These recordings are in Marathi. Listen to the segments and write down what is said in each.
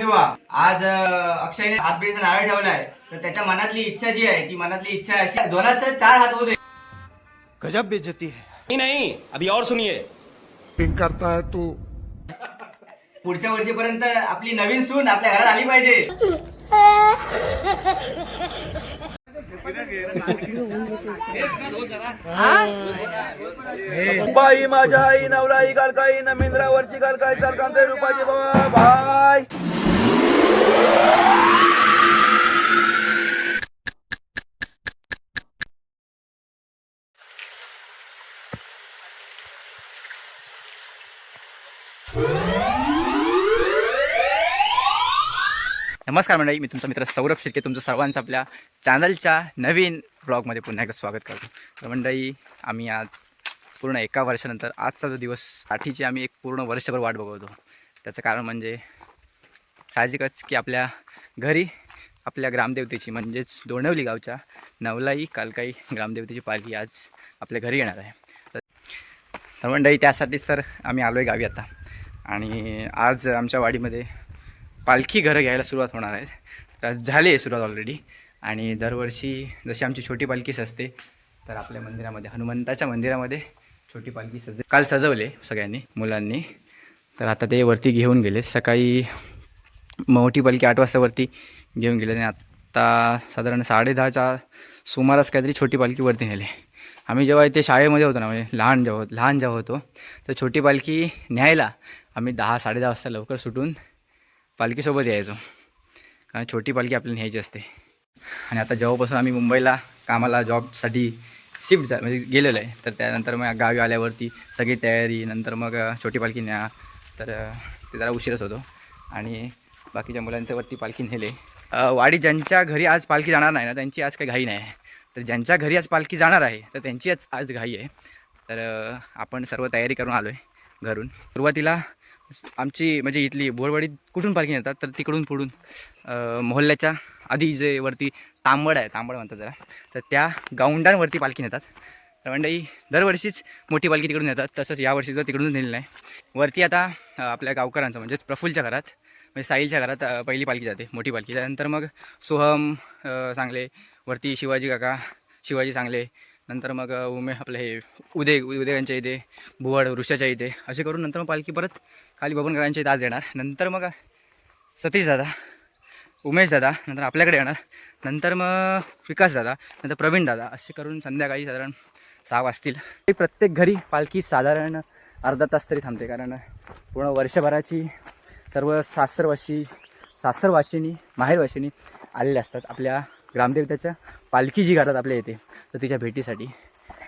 जीवा आज अक्षयने हातबिडीचा नारळ ठेवलाय तर त्याच्या मनातली इच्छा जी आहे ती मनातली इच्छा अशी दोनाचे 4 हात होऊ दे. गजब बेइज्जती है. नहीं अभी और सुनिए. पिंक करता है तू. पुढच्या वर्षीपर्यंत आपली नवीन सून आपल्या घरात आली पाहिजे. बाई माझ्या आई नवलाई कालकाई नमेंद्रावरची कालकाई चालकांते रूपाची बाबा भाई. नमस्कार मंडळी, मी तुमचा मित्र सौरभ शिर्के तुमचं सर्वांचं आपल्या चॅनलच्या नवीन ब्लॉगमध्ये पुन्हा एकदा स्वागत करतो. तर मंडळी, आम्ही आज पूर्ण 1 वर्षानंतर आजचा जो दिवस साठीची आम्ही एक पूर्ण वर्षभर वाट बघतो. त्याचं कारण म्हणजे साहजिकच की आपल्या घरी आपल्या ग्रामदेवतेची म्हणजेच दोणवली गावच्या नवलाई कालकाई ग्रामदेवतेची पालखी आज आपल्या घरी येणार आहे. तर मंडळी, त्यासाठीच तर आम्ही आलो आहे गावी आता. आणि आज आमच्या वाडीमध्ये पालखी घरं घ्यायला सुरुवात होणार आहे. तर झाली आहे सुरुवात ऑलरेडी. आणि दरवर्षी जशी आमची छोटी पालखी सजते तर आपल्या मंदिरामध्ये हनुमंताच्या मंदिरामध्ये छोटी पालखी काल सजवले सगळ्यांनी मुलांनी. तर आता ते वरती घेऊन गेले. सकाळी मोठी पालखी 8 वाजता वरती घेऊन गेले आणि आत्ता साधारण 10:30च्या सुमारास काहीतरी छोटी पालखी वरती नेले. आम्ही जेव्हा इथे शाळेमध्ये होतो ना, म्हणजे लहान जेव्हा होतो तर छोटी पालखी न्यायला आम्ही 10-10:30 वाजता लवकर सुटून पालखीसोबत यायचो, कारण छोटी पालखी आपल्याला न्यायची असते. आणि आता जेव्हापासून आम्ही मुंबईला कामाला जॉबसाठी शिफ्ट म्हणजे गेलेलो आहे तर त्यानंतर मग गावी आल्यावरती सगळी तयारी, नंतर मग छोटी पालखी न्या, तर ते जरा उशीरच होतो. आणि बाकीच्या मुलांच्यावरती पालखी नेले. वाडी ज्यांच्या घरी आज पालखी जाणार नाही ना त्यांची आज काही घाई नाही. तर ज्यांच्या घरी आज पालखी जाणार आहे तर त्यांची आज घाई आहे. तर आपण सर्व तयारी करून आलो आहे घरून. सुरुवातीला आमची म्हणजे इथली बोरवाडी कुठून पालखी नेतात तर तिकडून पुढून मोहल्ल्याच्या आधी जे वरती तांबड म्हणतात जरा, तर त्या गावंडांवरती पालखी नेतात. तर मंडळी, दरवर्षीच मोठी पालखी तिकडून नेतात, तसंच यावर्षी तर तिकडूनच नेलेलं आहे. वरती आता आपल्या गावकरांचं म्हणजे प्रफुल्लच्या घरात म्हणजे साहिलच्या घरात पहिली पालखी जाते, मोठी पालखी. त्यानंतर मग सोहम सांगले, वरती शिवाजी सांगले, नंतर मग आपलं हे उदयांच्या इथे, भुवड वृषाच्या इथे, असे करून नंतर मग पालखी परत खाली बबन काकांच्या इथे आज येणार. नंतर मग सतीश दादा, उमेश दादा, नंतर आपल्याकडे येणार. नंतर मग विकास दादा, नंतर प्रवीण दादा, असे करून संध्याकाळी साधारण 6 वाजतील. प्रत्येक घरी पालखी साधारण अर्धा तास तरी थांबते, कारण पूर्ण वर्षभराची सर्व सासरवाशिनी माहेरवाशिनी आलेले असतात आपल्या ग्रामदेवतेच्या पालखी जी गातात आपल्या येते तर तिच्या भेटीसाठी.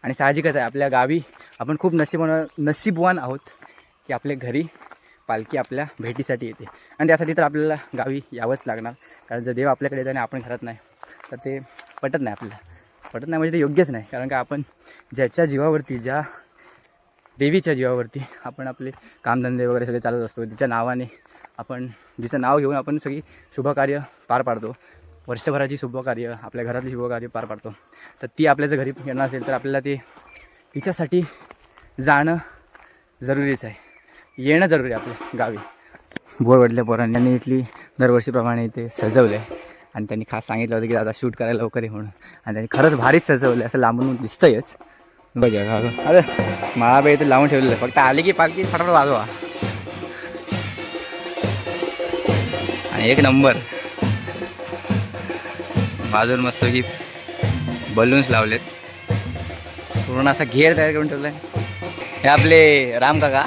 आणि साहजिकच आहे, आपल्या गावी आपण खूप नशीबवान आहोत की आपल्या घरी पालखी आपल्या भेटीसाठी येते. आणि त्यासाठी तर आपल्याला गावी यावंच लागणार, कारण जर देव आपल्याकडे येतो आणि आपण घरात नाही तर ते पटत नाही म्हणजे ते योग्यच नाही. कारण का आपण ज्याच्या जीवावरती, ज्या देवीच्या जीवावरती आपण आपले कामधंदे वगैरे सगळे चालत असतो, तिच्या नावाने आपण जिचं नाव घेऊन आपण सगळी शुभकार्य पार पाडतो, वर्षभराची शुभकार्य, आपल्या घरातली शुभकार्य पार पाडतो. तर ती आपल्या जर घरी येणार असेल तर आपल्याला ते तिच्यासाठी जाणं जरुरीच आहे, येणं जरुरी आहे आपल्या गावी. बोरवडल्या पोरांनी त्यांनी इथली दरवर्षीप्रमाणे इथे सजवलं आहे. आणि त्यांनी खास सांगितलं होतं की दादा शूट करायला लवकर आहे म्हणून. आणि त्यांनी खरंच भारीच सजवलं आहे, असं लांबून दिसतंयच. बघा अरे माळाबाई इथे लावून ठेवलेलं आहे, फक्त आली की पालखी फटाफट वाजवा. आणि एक नंबर बाजून मस्त की बलून्स लावलेत, पूर्ण असा घेर तयार करून ठेवला आहे. हे आपले राम काका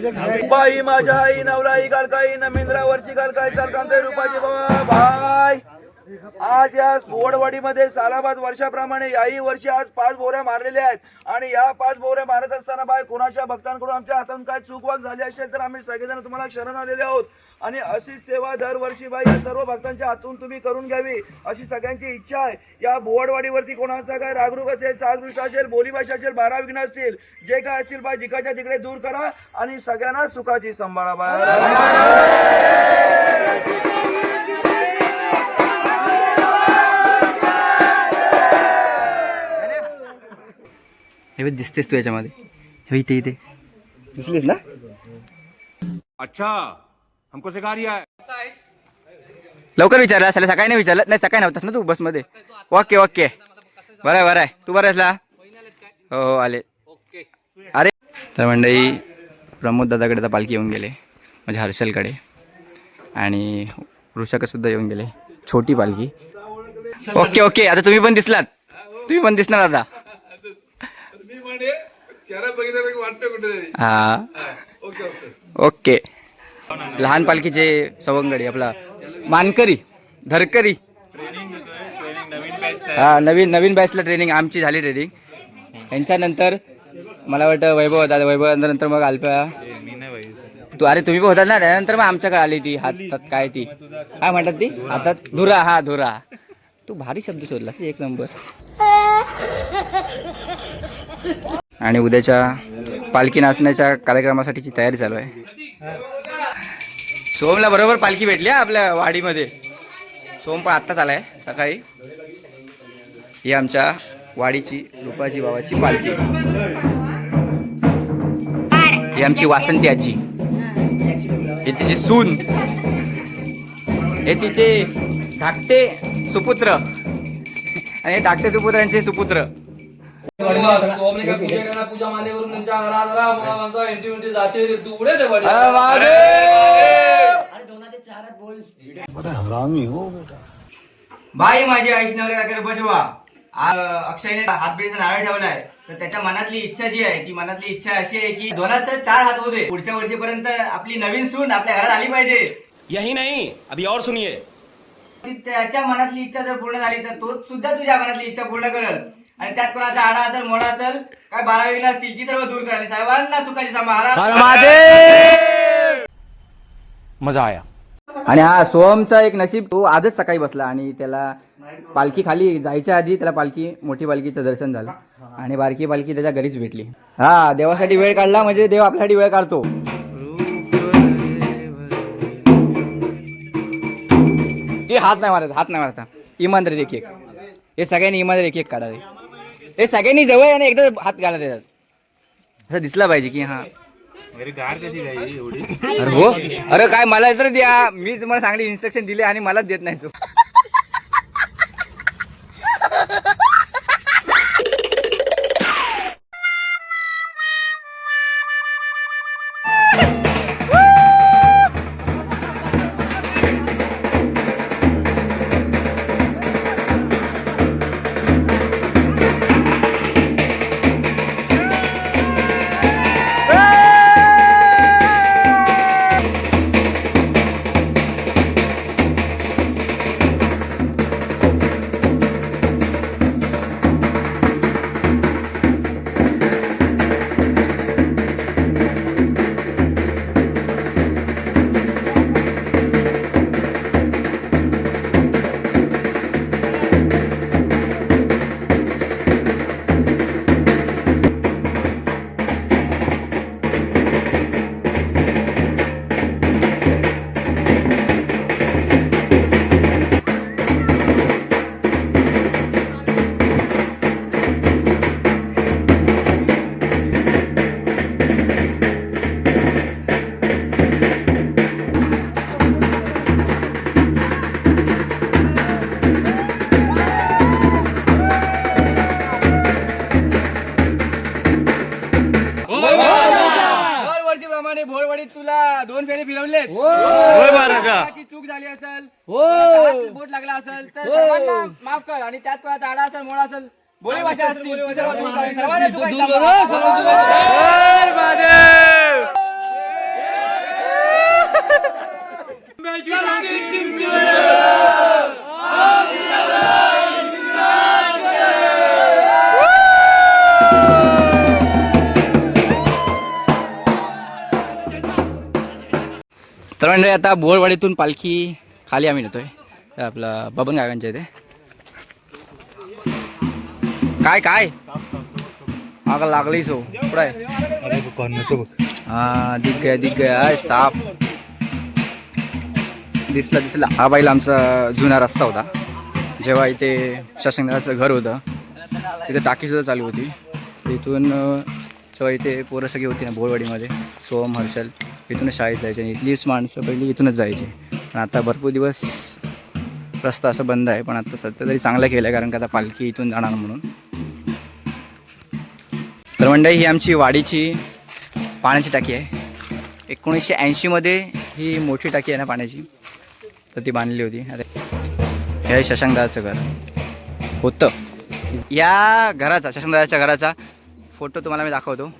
बाई माझ्या आई नवलाई कालकाई नमेंद्रावरची कालकाई चाल कांते रूपाची बाबा भाई आज या बोडवाडीमध्ये सालाबाद वर्षाप्रमाणे याही वर्षी आज 5 बोऱ्या मारलेल्या आहेत आणि या 5 बोऱ्या मारत असताना बाय कोणाच्या भक्तांकडून आमच्या हातून काय चूकवाक झाली असेल तर आम्ही सगळेजण तुम्हाला शरण आलेले आहोत आणि अशीच सेवा दरवर्षी बाई या सर्व भक्तांच्या हातून तुम्ही करून घ्यावी अशी सगळ्यांची इच्छा आहे. या बोवडवाडीवरती कोणाचा काय रागरूप असेल, चालदृष्ट असेल, बोलीभाषा असेल, 12 विघ्न असतील, जे काय असतील बाय जिकाच्या तिकडे दूर करा आणि सगळ्यांना सुखाची सांभाळा बाय. हे दिसतेस तू याच्यामध्ये, हे इथे इथे दिसलीस ना. अच्छा हमको सिखा रिया है. लवकर विचारला असेल, सकाळी नाही विचारलं. नाही सकाळी नव्हतास ना तू बसमध्ये. ओके ओके बरं आहे बरं आहे. तू बरं आहेस ना. हो हो आले. अरे तर मंडळी प्रमोद दादाकडे आता पालखी येऊन गेले, म्हणजे हर्षलकडे, आणि वृषकसुद्धा येऊन गेले, छोटी पालखी. ओके ओके आता तुम्ही पण दिसलात, तुम्ही पण दिसणार आता. हा ओके. लहान पालखीचे सवंगडी आपला मानकरी धरकरी. हा नवीन बॅचला ट्रेनिंग आमची झाली. ट्रेनिंग यांच्यानंतर मला वाटतं वैभव होता, वैभव नंतर मग अल्प्या तू. अरे तुम्ही पण होतात ना. त्यानंतर मग आमच्याकडे आली ती हातात काय ती काय म्हणतात ती हातात धुरा. हा धुरा. तू भारी शब्द शोधलास, एक नंबर. आणि उद्याच्या पालखी नाचण्याच्या कार्यक्रमासाठीची तयारी चालू आहे. सोमला बरोबर पालखी भेटली आपल्या वाडीमध्ये. सोम पण आत्ताच आलाय सकाळी. ही आमच्या वाडीची रूपाजी बाबाची पालखी. ही आमची वासंती आजी, हे तिची सून, हे तिचे धाकटे सुपुत्र आणि हे धाकटे सुपुत्रांचे सुपुत्र. पूजा मान्य करून त्यांच्या घरात एंटी जाते उडे ते बाई माझी आईशी नवल्या काकेला बजवा. अक्षयने हातबिडीचा नारळ ठेवलाय, तर त्याच्या मनातली इच्छा जी आहे ती मनातली इच्छा अशी आहे की दोनाचे 4 हात होते. पुढच्या वर्षीपर्यंत आपली नवीन सून आपल्या घरात आली पाहिजे. यही नहीं अभी और सुनिए. त्याच्या मनातली इच्छा जर पूर्ण झाली तर तो सुद्धा तुझ्या मनातली इच्छा पूर्ण करेल. आणि त्यात कोणाचा आडा असेल, मोडा असेल, काय 12 विघ्न असतील ती सर्व दूर करा आणि सर्वांना सुखाची सांभाळ. मजा आया. आणि हा सोहमचा एक नशीब, तो आजच सकाळी बसला आणि त्याला पालखी खाली जायच्या आधी त्याला मोठी पालखीचं दर्शन झालं आणि बारकी पालखी त्याच्या घरीच भेटली. हा देवासाठी वेळ काढला म्हणजे देव आपल्यासाठी वेळ काढतो. हात नाही मारत. इमानदारी एक एक. हे सगळ्यांनी इमानदारी एक एक काढावे. हे सगळ्यांनी जवळ आणि एकदा हात घाला त्याच्यात, असं दिसला पाहिजे की हा. अरे हो, अरे काय मला तर द्या, मीच मला चांगली इन्स्ट्रक्शन दिले आणि मलाच देत नाही. भोरवाडीत तुला 2 फेरे फिरवलेत. चूक झाली असेल, बोट लागला असेल तर सर्वांना माफ कर आणि त्यात कोणाचा आडा असेल, मोडा असेल, बोली भाषा असतील, सर्वांना चरखी टिमटिम तर म्हणजे आता बोरवाडीतून पालखी खाली आम्ही नेतोय आपला बबन काकांच्या इथे. काय काय आग लागली सो कुठं आहे? हा दिख गया साप दिसला. हा बैल आमचा जुना रस्ता होता. जेव्हा इथे शशांकाचं घर होतं तिथे टाकीसुद्धा चालू होती. इथून जेव्हा इथे पोरं सगळी होती ना बोरवाडीमध्ये, सोम हर्षल इथूनच शाळेत जायचे आणि इथलीच माणसं पहिली इथूनच जायची. पण आता भरपूर दिवस रस्ता असं बंद आहे. पण आता सध्या तरी चांगलं केलं आहे कारण का आता पालखी इथून जाणार म्हणून. तर मंडळी ही आमची वाडीची पाण्याची टाकी आहे. 1980मध्ये ही मोठी टाकी आहे ना पाण्याची, तर ती बांधली होती. अरे हे शशांकदाचं घर होतं. या घराचा शशांकदाच्या घराचा फोटो तुम्हाला मी दाखवतो.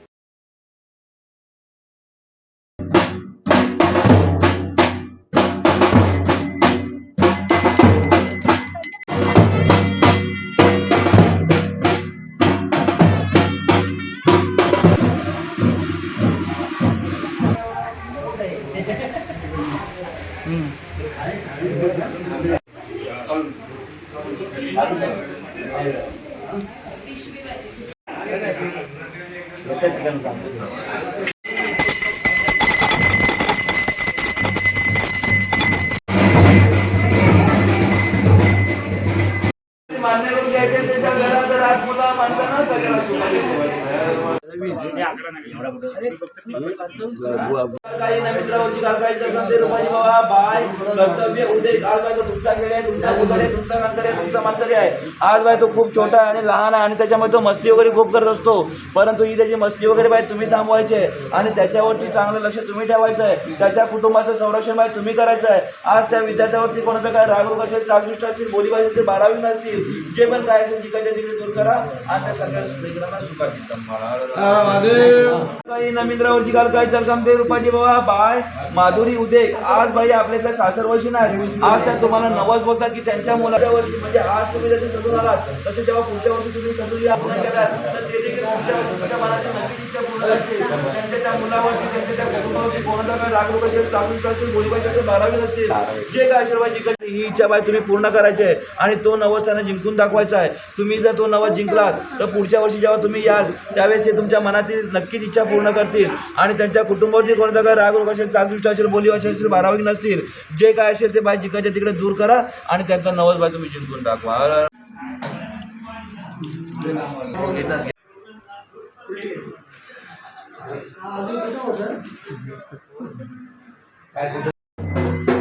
मान्य करून घ्यायचे त्याच्या घरात राजमुला माणसांना सगळ्याला काही ना मित्रावरची कारकाई जगंदे रुपाजी बाबा बाय कर्तव्य उदय. आज बाय तो तुमचा खेळ आहे, तुमचा उदय आहे, तुमचा कांतरी आहे, तुमचा मांतरी आहे. आज बाय तो खूप छोटा आहे आणि लहान आहे आणि त्याच्यामध्ये तो मस्ती वगैरे खूप करत असतो. परंतु ही त्याची मस्ती वगैरे बाय तुम्ही थांबवायचे आणि त्याच्यावरती चांगलं लक्ष तुम्ही ठेवायचं आहे. त्याच्या कुटुंबाचं संरक्षण बाय तुम्ही करायचं आहे. आज त्या विद्यार्थ्यावरती कोणाचं काय रागरूग असेल, चाकदृष्ट असतील, बोलीभाषा असेल, 12वी नसतील, जे पण काय असेल तिकडच्या तिकडे दूर करा आणि त्या सगळ्या लेकरांना सुखाची सांभाळा. काही नमिंद्रावरची काल काय चरकामते रुपाजी बाबा बाय माधुरी उदय. आज भाई आपल्याकडे सासर वर्षी नाही, आज त्या तुम्हाला नवस बोलतात की त्यांच्या मुलाच्या वर्षी म्हणजे आज तुम्ही जसे सजून आलात तसे जेव्हा पुढच्या वर्षी तुम्ही सजून पूर्ण केलात तर ते देखील पुढच्या वर्षी तुमच्या मनाची नक्की इच्छा पूर्ण असते. त्यांच्या त्या मुलावरती त्यांच्या त्या कुटुंबावरती कोणाचा काय राग रोग असेल, चालून असेल, बोलीभाषा असेल, 12वी नसतील, जे काय असेल जिकडे ही इच्छा बाय तुम्ही पूर्ण करायची आहे आणि तो नवस त्यांना जिंकून दाखवायचा आहे. तुम्ही जर तो नवस जिंकलात तर पुढच्या वर्षी जेव्हा तुम्ही याल त्यावेळेस ते तुमच्या मनातील नक्कीच इच्छा पूर्ण करतील आणि त्यांच्या कुटुंबावरती कोणता काय राग रोग असेल, चाकदृष्ट असेल, बोलीभाषा असेल, 12वी नसतील, जे काय असेल ते बाय जिकडच्या तिकडे दूर करा आणि त्यांचा नवस बाय तुम्ही जिंकून दाखवा. काय